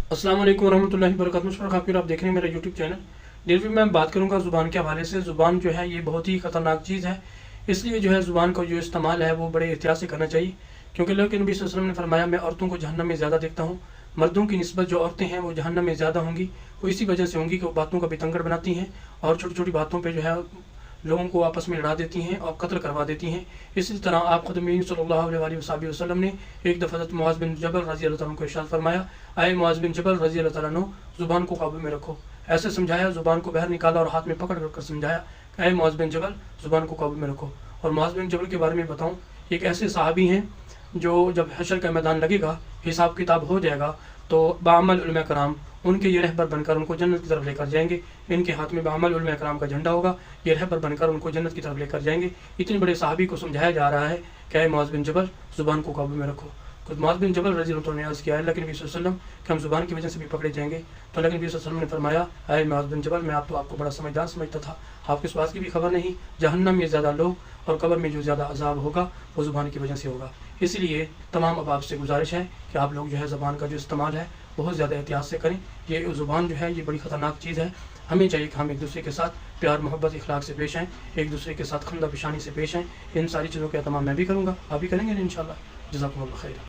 अस्सलाम वालेकुम रहमतुल्लाहि व बरकातहू। आप देख रहे हैं मेरा यूट्यूब चैनल। डिटेल में मैं बात करूंगा ज़ुबान के हवाले से। ज़ुबान जो है ये बहुत ही ख़तरनाक चीज़ है, इसलिए जो है ज़ुबान का जो इस्तेमाल है वो बड़े एहतियात से करना चाहिए, क्योंकि अल्लाह के नबी सल्लल्लाहु अलैहि वसल्लम ने फरमाया, मैं औरतों को जहन्नम में ज़्यादा देखता हूँ। मर्दों की निस्बत जो औरतें हैं वो जहन्नम में ज़्यादा होंगी। वो इसी वजह से होंगी कि वो बातों का बितंगड़ बनाती हैं और छोटी छोटी बातों पर जो है लोगों को आपस में लड़ा देती हैं और कत्ल करवा देती हैं। इसी तरह आप खुद नबी सल्लल्लाहु अलैहि वसल्लम ने एक दफ़ा हज़रत मुआज़ बिन जबल रज़ी अल्लाह तआला अन्हु को इरशाद फरमाया, आए मुआज़ बिन जबल रज़ी अल्लाह तआला अन्हु, ज़ुबान को काबू में रखो। ऐसे समझाया, ज़ुबान को बाहर निकाला और हाथ में पकड़ कर समझाया, आए मुआज़ बिन जबल, ज़ुबान को काबू में रखो। और मुआज़ बिन जबल के बारे में बताऊँ, एक ऐसे सहाबी हैं जो जब हशर का मैदान लगेगा, हिसाब किताब हो जाएगा, तो बाअमल उलमा कराम उनके ये रहबर बनकर उनको जन्नत की तरफ लेकर जाएंगे। इनके हाथ में बाअमल उलमा कराम का झंडा होगा, ये रहबर बनकर उनको जन्नत की तरफ लेकर जाएंगे। इतने बड़े सहाबी को समझाया जा रहा है कि ऐ मुआज़ बिन जबल, ज़ुबान को काबू में रखो। खुद मुआज़ बिन जबल रज़ी अल्लाह अन्हु ने अर्ज़ किया, अल्लाह के नबी सल्लल्लाहु अलैहि वसल्लम कि हम ज़ुबान की वजह से भी पकड़े जाएंगे। तो अल्लाह के नबी सल्लल्लाहु अलैहि वसल्लम ने फरमाया, ऐ मुआज़ बिन जबल, मैं आपको बड़ा समझदार समझता था, आपके इस बात की भी खबर नहीं, जहन्नम में ज़्यादा लोग और कब्र में जो ज़्यादा अज़ाब होगा वो ज़ुबान की वजह से होगा। इसलिए तमाम अहबाब से गुजारिश है कि आप लोग जो है ज़बान का जो इस्तेमाल है बहुत ज़्यादा एहतियात से करें। ये ज़ुबान जो है ये बड़ी ख़तरनाक चीज़ है। हमें चाहिए कि हम एक दूसरे के साथ प्यार मोहब्बत इखलाक से पेश आएँ, एक दूसरे के साथ खंदा पेशानी से पेश आएँ। इन सारी चीज़ों का एहतमाम मैं भी करूँगा, आप भी करेंगे इंशाअल्लाह। जज़ाकुमुल्लाह खैर।